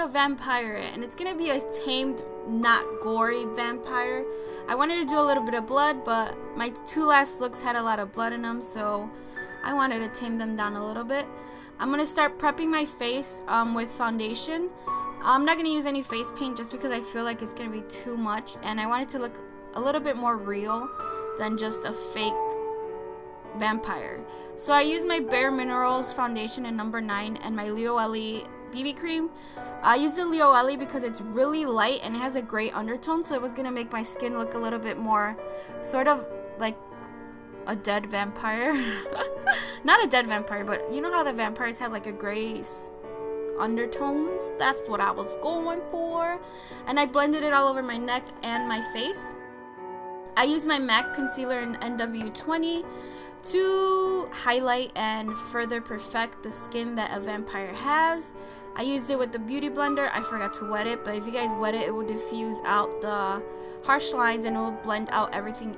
a vampire, and it's gonna be a tamed, not gory vampire. I wanted to do a little bit of blood, but my two last looks had a lot of blood in them, so I wanted to tame them down a little bit. I'm gonna start prepping my face with foundation. I'm not gonna use any face paint just because I feel like it's gonna be too much, and I want it to look a little bit more real than just a fake vampire. So I use my Bareminerals foundation in number 9 and my Lioele BB cream. I use the Lioele because it's really light and it has a gray undertone, so it was gonna make my skin look a little bit more sort of like a dead vampire. Not a dead vampire, but you know how the vampires have like a gray undertones? That's what I was going for. And I blended it all over my neck and my face. I use my MAC concealer in NW20 to highlight and further perfect the skin that a vampire has. I used it with the beauty blender. I forgot to wet it, but if you guys wet it, it will diffuse out the harsh lines and it will blend out everything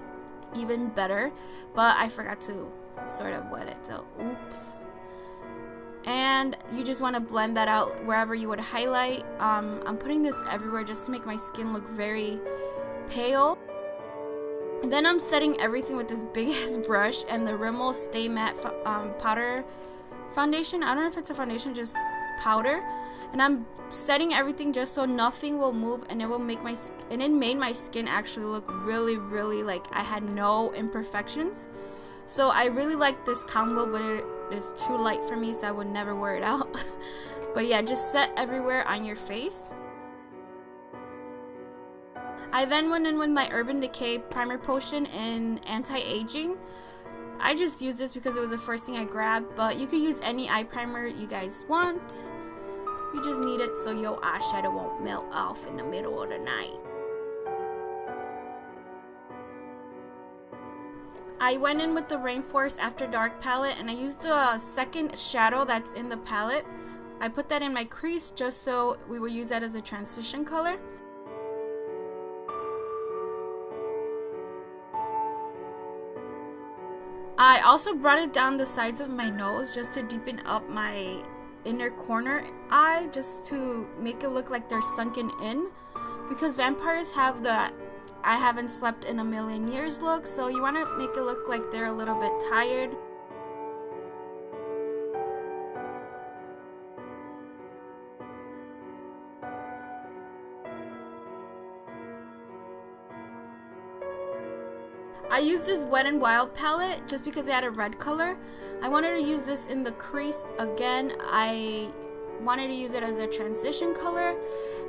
even better. But I forgot to sort of wet it, so oops. And you just want to blend that out wherever you would highlight. I'm putting this everywhere just to make my skin look very pale. Then I'm setting everything with this big ass brush and the Rimmeral Stay Matte powder foundation. I don't know if it's a foundation, just powder. And I'm setting everything just so nothing will move, and it will make it made my skin actually look really, really like I had no imperfections. So I really like this combo, but it is too light for me, so I would never wear it out. But yeah, just set everywhere on your face. I then went in with my Urban Decay Primer Potion in Anti-Aging. I just used this because it was the first thing I grabbed, but you could use any eye primer you guys want. You just need it so your eyeshadow won't melt off in the middle of the night. I went in with the Rainforest After Dark palette, and I used the second shadow that's in the palette. I put that in my crease just so we will use that as a transition color. I also brought it down the sides of my nose just to deepen up my inner corner eye, just to make it look like they're sunken in, because vampires have the I haven't slept in a million years look, so you want to make it look like they're a little bit tired. I used this Wet n Wild palette just because it had a red color. I wanted to use this in the crease again. I wanted to use it as a transition color,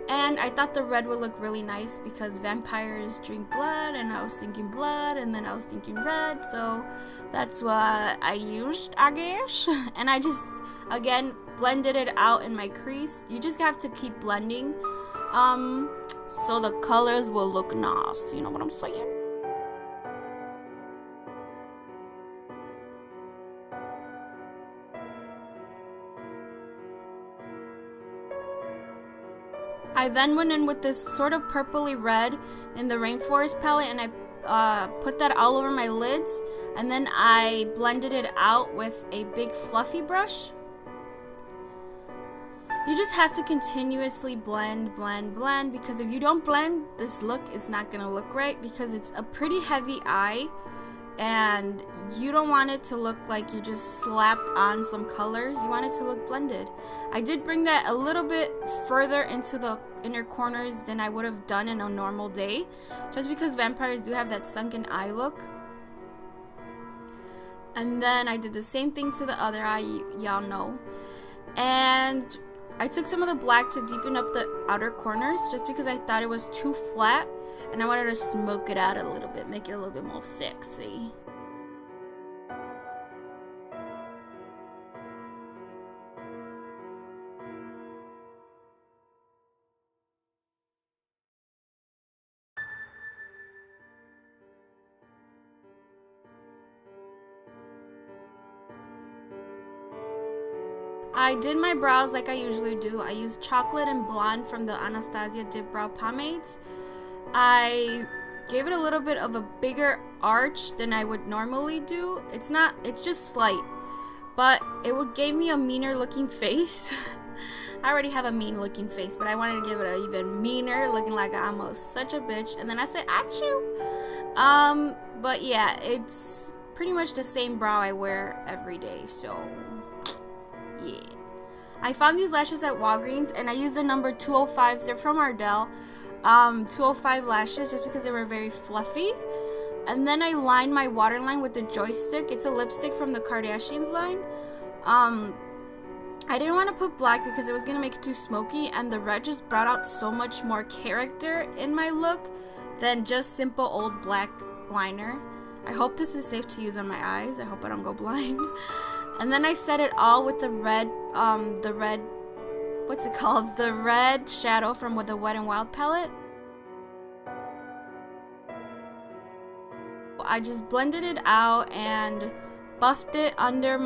and I thought the red would look really nice because vampires drink blood, and I was thinking blood, and then I was thinking red, so that's what I used, I guess. And I just, again, blended it out in my crease. You just have to keep blending so the colors will look nice, you know what I'm saying? I then went in with this sort of purpley red in the Rainforest palette, and I put that all over my lids, and then I blended it out with a big fluffy brush. You just have to continuously blend, because if you don't blend, this look is not going to look right, because it's a pretty heavy eye, and you don't want it to look like you just slapped on some colors. You want it to look blended. I did bring that a little bit further into the inner corners than I would have done in a normal day, just because vampires do have that sunken eye look. And then I did the same thing to the other eye, y'all know. And I took some of the black to deepen up the outer corners just because I thought it was too flat, and I wanted to smoke it out a little bit, make it a little bit more sexy. I did my brows like I usually do. I used chocolate and blonde from the Anastasia Dipbrow pomades. I gave it a little bit of a bigger arch than I would normally do. It's just slight, but it gave me a meaner looking face. I already have a mean looking face, but I wanted to give it an even meaner, looking like I'm such a bitch. And then I said, achoo. But yeah, it's pretty much the same brow I wear every day, so yeah. I found these lashes at Walgreens, and I used the number 205s. They're from Ardell. 205 lashes, just because they were very fluffy. And then I lined my waterline with the Joystick. It's a lipstick from the Kardashians line. I didn't want to put black because it was going to make it too smoky, and the red just brought out so much more character in my look than just simple old black liner. I hope this is safe to use on my eyes. I hope I don't go blind. And then I set it all with the red, what's it called? The red shadow from with the Wet n Wild palette. I just blended it out and buffed it under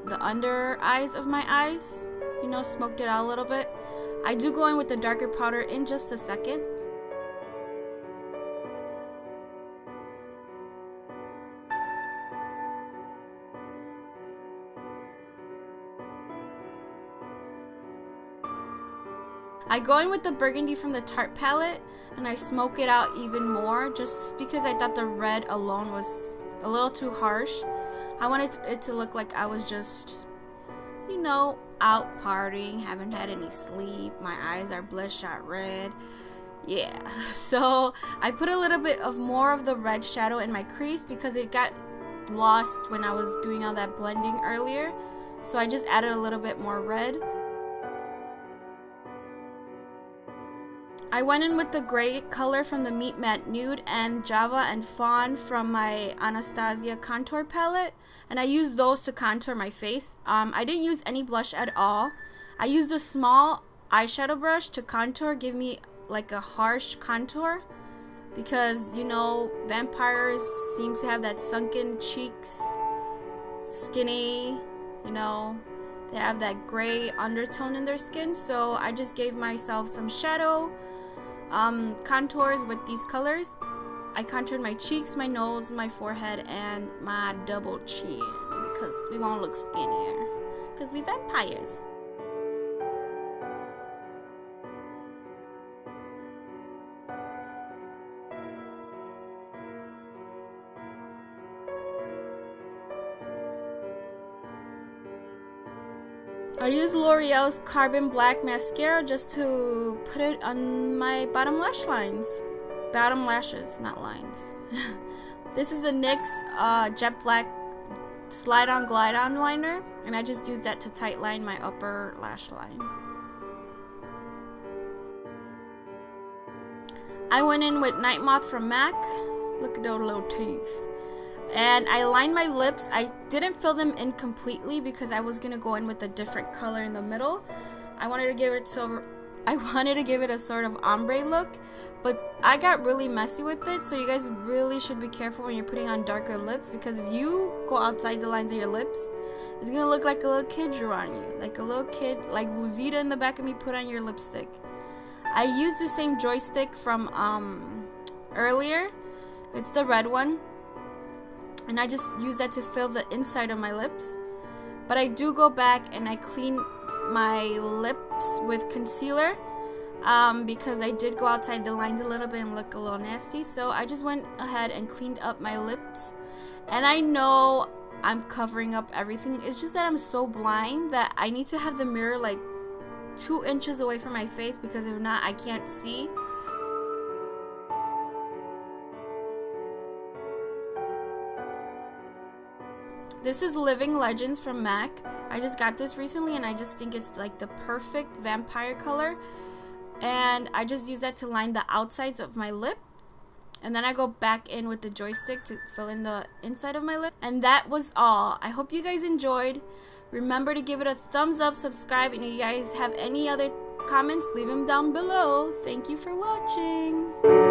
the under eyes of my eyes. You know, smoked it out a little bit. I do go in with the darker powder in just a second. I go in with the burgundy from the Tarte palette, and I smoke it out even more just because I thought the red alone was a little too harsh. I wanted it to look like I was just, you know, out partying, haven't had any sleep, my eyes are bloodshot red. Yeah, so I put a little bit of more of the red shadow in my crease because it got lost when I was doing all that blending earlier. So I just added a little bit more red. I went in with the gray color from the Meet Matte Nude and Java and Fawn from my Anastasia contour palette, and I used those to contour my face. I didn't use any blush at all. I used a small eyeshadow brush to contour, give me like a harsh contour, because you know vampires seem to have that sunken cheeks, skinny, you know, they have that gray undertone in their skin. So I just gave myself some shadow contours with these colors. I contoured my cheeks, my nose, my forehead, and my double chin because we won't look skinnier because we vampires. I use L'Oreal's Carbon Black Mascara just to put it on my bottom lash lines. Bottom lashes, not lines. This is a NYX Jetblack Slide On Glide On liner, and I just used that to tightline my upper lash line. I went in with Nightmoth from MAC. Look at those little teeth. And I lined my lips. I didn't fill them in completely because I was gonna go in with a different color in the middle. I wanted to give it a sort of ombre look, but I got really messy with it. So you guys really should be careful when you're putting on darker lips, because if you go outside the lines of your lips, it's gonna look like a little kid drew on you, like a little kid, like Wuzita in the back of me put on your lipstick. I used the same joystick from earlier. It's the red one. And I just use that to fill the inside of my lips. But I do go back and I clean my lips with concealer because I did go outside the lines a little bit and look a little nasty. So I just went ahead and cleaned up my lips. And I know I'm covering up everything. It's just that I'm so blind that I need to have the mirror like 2 inches away from my face, because if not, I can't see. This is Living Legends from MAC. I just got this recently and I just think it's like the perfect vampire color. And I just use that to line the outsides of my lip. And then I go back in with the joystick to fill in the inside of my lip. And that was all. I hope you guys enjoyed. Remember to give it a thumbs up, subscribe, and if you guys have any other comments, leave them down below. Thank you for watching.